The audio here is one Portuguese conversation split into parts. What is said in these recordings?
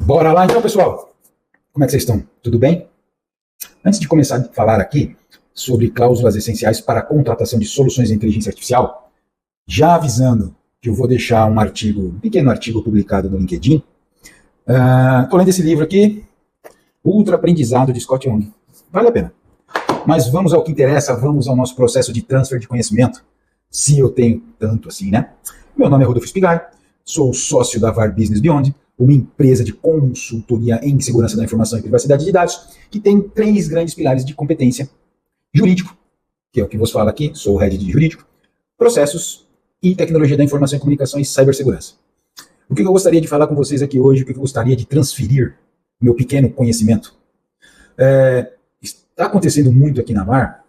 Bora lá então, pessoal. Como é que vocês estão? Tudo bem? Antes de começar a falar aqui sobre cláusulas essenciais para a contratação de soluções de inteligência artificial, já avisando que eu vou deixar um pequeno artigo publicado no LinkedIn. Estou lendo esse livro aqui, Ultra Aprendizado de Scott Young. Vale a pena. Mas vamos ao que interessa, vamos ao nosso processo de transfer de conhecimento, se eu tenho tanto assim, né? Meu nome é Rodolfo Spigai, sou sócio da VAR Business Beyond, uma empresa de consultoria em segurança da informação e privacidade de dados, que tem 3 grandes pilares de competência: jurídico, que é o que vos falo aqui, sou o head de jurídico, processos e tecnologia da informação e comunicação e cibersegurança. O que eu gostaria de falar com vocês aqui hoje, o que eu gostaria de transferir, meu pequeno conhecimento, está acontecendo muito aqui na VAR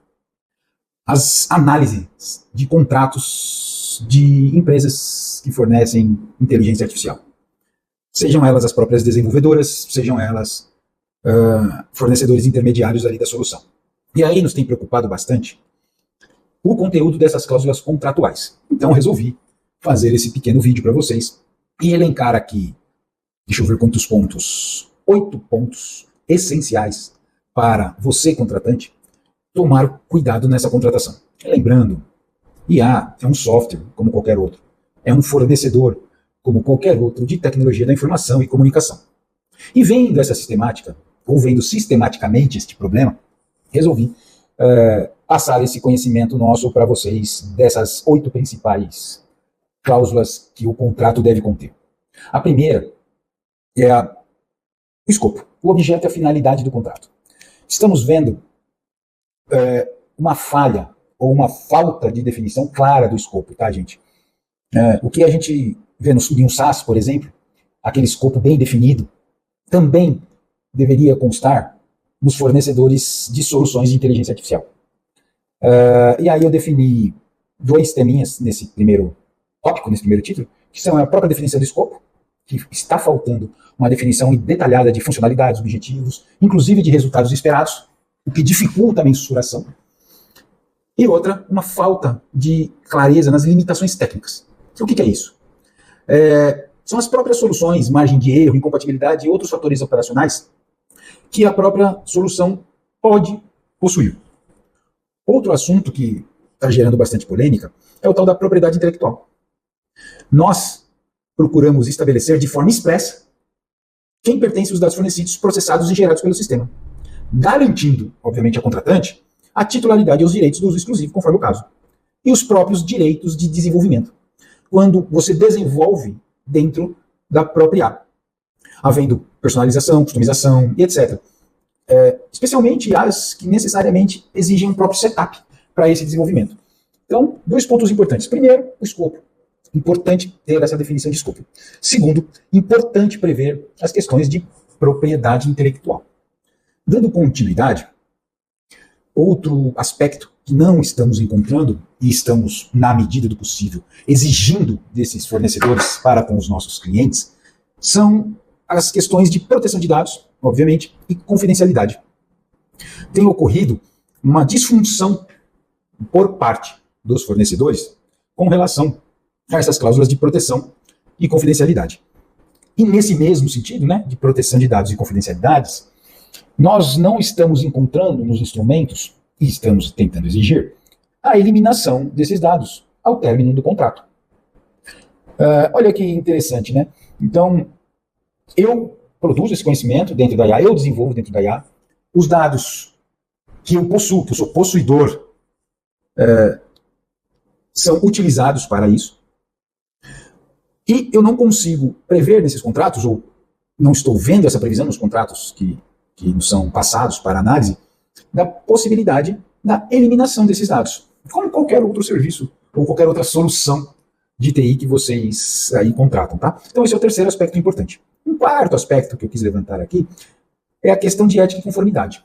as análises de contratos de empresas que fornecem inteligência artificial. Sejam elas as próprias desenvolvedoras, sejam elas fornecedores intermediários ali da solução. E aí nos tem preocupado bastante o conteúdo dessas cláusulas contratuais. Então resolvi fazer esse pequeno vídeo para vocês e elencar aqui, deixa eu ver quantos pontos, 8 pontos essenciais para você, contratante, tomar cuidado nessa contratação. Lembrando, IA é um software como qualquer outro, é um fornecedor como qualquer outro de tecnologia da informação e comunicação. E vendo essa sistemática, ou vendo sistematicamente este problema, resolvi passar esse conhecimento nosso para vocês dessas 8 principais cláusulas que o contrato deve conter. A primeira é o escopo, o objeto e a finalidade do contrato. Estamos vendo uma falha ou uma falta de definição clara do escopo, tá, gente? O que a gente vê em um SaaS, por exemplo, aquele escopo bem definido, também deveria constar nos fornecedores de soluções de inteligência artificial. E aí eu defini 2 teminhas nesse primeiro tópico, nesse primeiro título, que são a própria definição do escopo, que está faltando uma definição detalhada de funcionalidades, objetivos, inclusive de resultados esperados, o que dificulta a mensuração. E outra, uma falta de clareza nas limitações técnicas. O que é isso? São as próprias soluções, margem de erro, incompatibilidade e outros fatores operacionais que a própria solução pode possuir. Outro assunto que está gerando bastante polêmica é o tal da propriedade intelectual. Nós procuramos estabelecer de forma expressa quem pertence aos dados fornecidos, processados e gerados pelo sistema, garantindo, obviamente, a contratante a titularidade e os direitos do uso exclusivo, conforme o caso, e os próprios direitos de desenvolvimento, quando você desenvolve dentro da própria IA, havendo personalização, customização e etc. Especialmente IAs que necessariamente exigem um próprio setup para esse desenvolvimento. Então, 2 pontos importantes. Primeiro, o escopo. Importante ter essa definição de escopo. Segundo, importante prever as questões de propriedade intelectual. Dando continuidade, outro aspecto que não estamos encontrando e estamos, na medida do possível, exigindo desses fornecedores para com os nossos clientes, são as questões de proteção de dados, obviamente, e confidencialidade. Tem ocorrido uma disfunção por parte dos fornecedores com relação a essas cláusulas de proteção e confidencialidade. E nesse mesmo sentido, né, de proteção de dados e confidencialidades, nós não estamos encontrando nos instrumentos, e estamos tentando exigir, a eliminação desses dados ao término do contrato. Olha que interessante, né? Então, eu produzo esse conhecimento dentro da IA, eu desenvolvo dentro da IA, os dados que eu possuo, que eu sou possuidor, são utilizados para isso, e eu não consigo prever nesses contratos, ou não estou vendo essa previsão nos contratos que nos são passados para análise, da possibilidade da eliminação desses dados, como qualquer outro serviço ou qualquer outra solução de TI que vocês aí contratam, tá? Então esse é o terceiro aspecto importante. Um quarto aspecto que eu quis levantar aqui é a questão de ética e conformidade.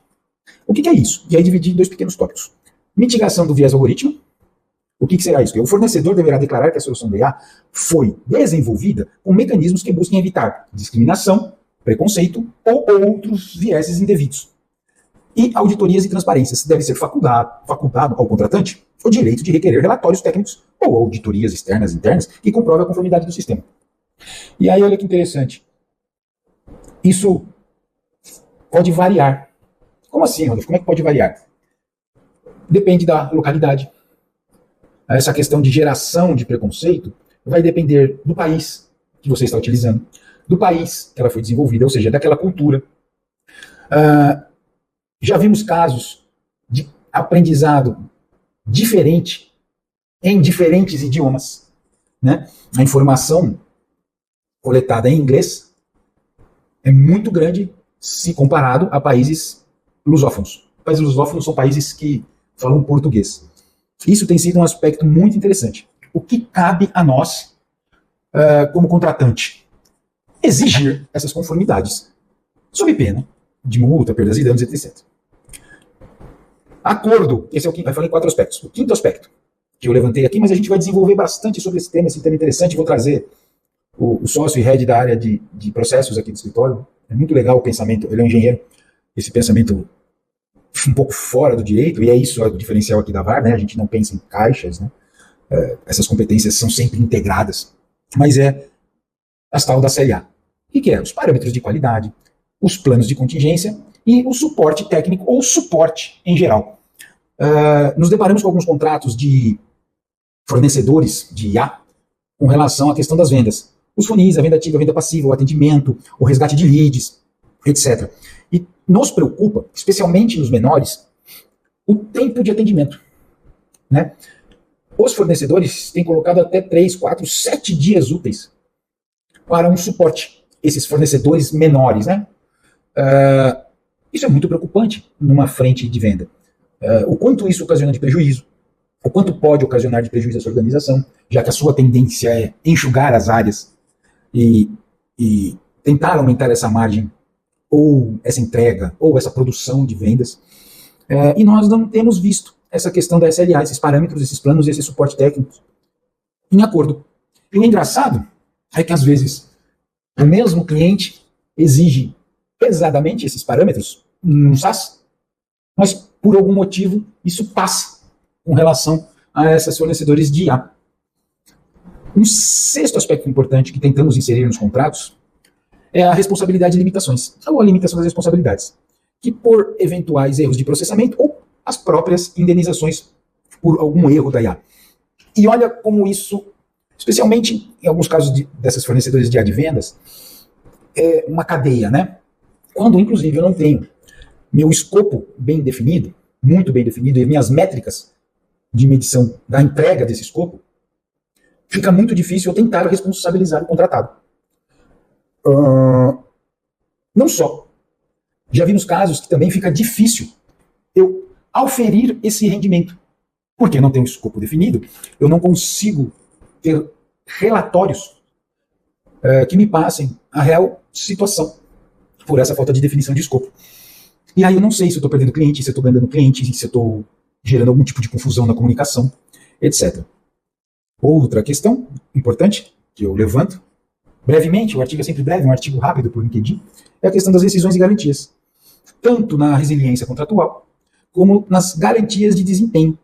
O que é isso? E aí dividi em 2 pequenos tópicos. Mitigação do viés algoritmo. O que será isso? Que o fornecedor deverá declarar que a solução da IA foi desenvolvida com mecanismos que busquem evitar discriminação, preconceito ou outros vieses indevidos. E auditorias e transparências. Deve ser facultado ao contratante o direito de requerer relatórios técnicos ou auditorias externas e internas que comprovem a conformidade do sistema. E aí olha que interessante. Isso pode variar. Como assim, Rodolfo? Como é que pode variar? Depende da localidade. Essa questão de geração de preconceito vai depender do país que você está utilizando, do país que ela foi desenvolvida, ou seja, daquela cultura. Já vimos casos de aprendizado diferente em diferentes idiomas, né? A informação coletada em inglês é muito grande se comparado a países lusófonos. Países lusófonos são países que falam português. Isso tem sido um aspecto muito interessante. O que cabe a nós, como contratante? Exigir essas conformidades, sob pena de multa, perdas e danos, etc. Acordo, esse é o quinto, eu falei 4 aspectos. O quinto aspecto que eu levantei aqui, mas a gente vai desenvolver bastante sobre esse tema interessante. Vou trazer o sócio e head da área de processos aqui do escritório. É muito legal o pensamento, ele é um engenheiro, esse pensamento um pouco fora do direito, e é isso o diferencial aqui da VAR, né? A gente não pensa em caixas, né? Essas competências são sempre integradas, mas é as tal da CLA. O que é? Os parâmetros de qualidade, os planos de contingência e o suporte técnico, ou suporte em geral. Nos deparamos com alguns contratos de fornecedores de IA com relação à questão das vendas. Os funis, a venda ativa, a venda passiva, o atendimento, o resgate de leads, etc. E nos preocupa, especialmente nos menores, o tempo de atendimento, né? Os fornecedores têm colocado até 3, 4, 7 dias úteis para um suporte. Esses fornecedores menores, né? Isso é muito preocupante numa frente de venda. O quanto isso ocasiona de prejuízo, o quanto pode ocasionar de prejuízo a sua organização, já que a sua tendência é enxugar as áreas e tentar aumentar essa margem, ou essa entrega, ou essa produção de vendas. E nós não temos visto essa questão da SLA, esses parâmetros, esses planos, esse suporte técnico em acordo. E o engraçado é que, às vezes, o mesmo cliente exige pesadamente esses parâmetros no SaaS, mas, por algum motivo, isso passa com relação a esses fornecedores de IA. Um sexto aspecto importante que tentamos inserir nos contratos é a responsabilidade e limitações, ou a limitação das responsabilidades, que por eventuais erros de processamento ou as próprias indenizações por algum erro da IA. E olha como isso, especialmente em alguns casos dessas fornecedores de IA de vendas, é uma cadeia, né? Quando, inclusive, eu não tenho meu escopo bem definido, muito bem definido, e minhas métricas de medição da entrega desse escopo, fica muito difícil eu tentar responsabilizar o contratado. Não só. Já vimos casos que também fica difícil eu auferir esse rendimento. Porque eu não tenho escopo definido, eu não consigo ter relatórios que me passem a real situação por essa falta de definição de escopo. E aí eu não sei se eu estou perdendo cliente, se eu estou ganhando cliente, se eu estou gerando algum tipo de confusão na comunicação, etc. Outra questão importante que eu levanto, brevemente, o artigo é sempre breve, um artigo rápido por LinkedIn, é a questão das decisões e garantias. Tanto na resiliência contratual, como nas garantias de desempenho,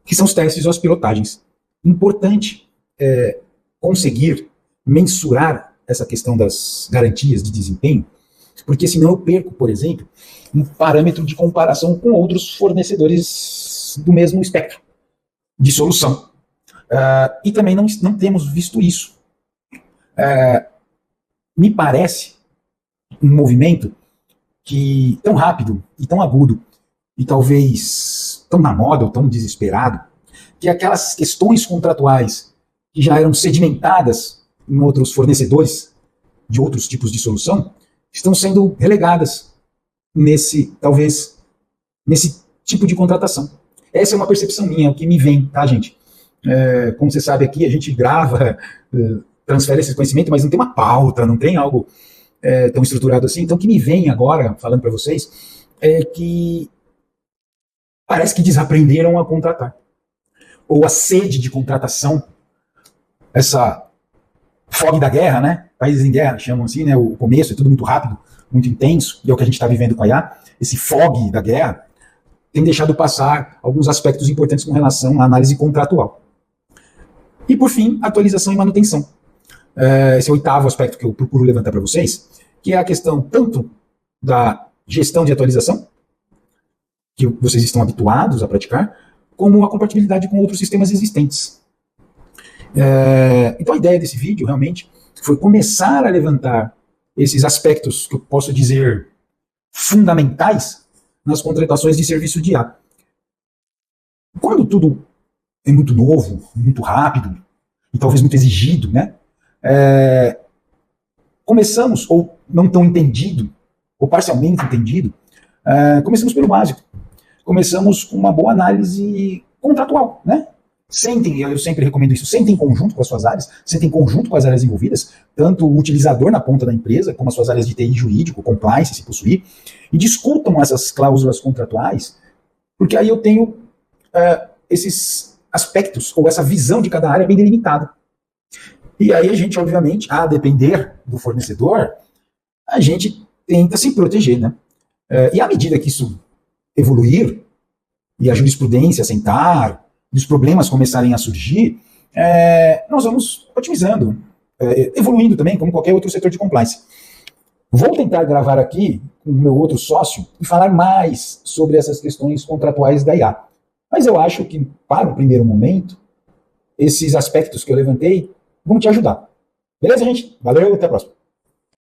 que são os testes ou as pilotagens. Importante conseguir mensurar essa questão das garantias de desempenho, porque senão eu perco, por exemplo, um parâmetro de comparação com outros fornecedores do mesmo espectro de solução. E também não temos visto isso. Me parece um movimento que tão rápido e tão agudo e talvez tão na moda ou tão desesperado, que aquelas questões contratuais que já eram sedimentadas em outros fornecedores de outros tipos de solução estão sendo relegadas nesse tipo de contratação. Essa é uma percepção minha, o que me vem, tá, gente? Como você sabe aqui, a gente grava, transfere esse conhecimento, mas não tem uma pauta, não tem algo tão estruturado assim. Então, o que me vem agora, falando para vocês, é que parece que desaprenderam a contratar. Ou a sede de contratação, essa fome da guerra, né? Países em guerra chamam assim, né? O começo é tudo muito rápido, muito intenso, e é o que a gente está vivendo com a IA. Esse fog da guerra tem deixado passar alguns aspectos importantes com relação à análise contratual. E, por fim, atualização e manutenção. Esse é o 8º aspecto que eu procuro levantar para vocês, que é a questão tanto da gestão de atualização, que vocês estão habituados a praticar, como a compatibilidade com outros sistemas existentes. Então a ideia desse vídeo realmente foi começar a levantar esses aspectos que eu posso dizer fundamentais nas contratações de serviço de IA. Quando tudo é muito novo, muito rápido, e talvez muito exigido, né? Começamos, ou não tão entendido, ou parcialmente entendido, começamos pelo básico. Começamos com uma boa análise contratual, né? Sentem, eu sempre recomendo isso, sentem em conjunto com as suas áreas, sentem em conjunto com as áreas envolvidas, tanto o utilizador na ponta da empresa, como as suas áreas de TI jurídico, compliance, se possuir, e discutam essas cláusulas contratuais, porque aí eu tenho esses aspectos, ou essa visão de cada área bem delimitada. E aí a gente, obviamente, a depender do fornecedor, a gente tenta se proteger, né? E à medida que isso evoluir, e a jurisprudência assentar, e os problemas começarem a surgir, nós vamos otimizando, evoluindo também, como qualquer outro setor de compliance. Vou tentar gravar aqui com o meu outro sócio e falar mais sobre essas questões contratuais da IA. Mas eu acho que, para o primeiro momento, esses aspectos que eu levantei vão te ajudar. Beleza, gente? Valeu, até a próxima.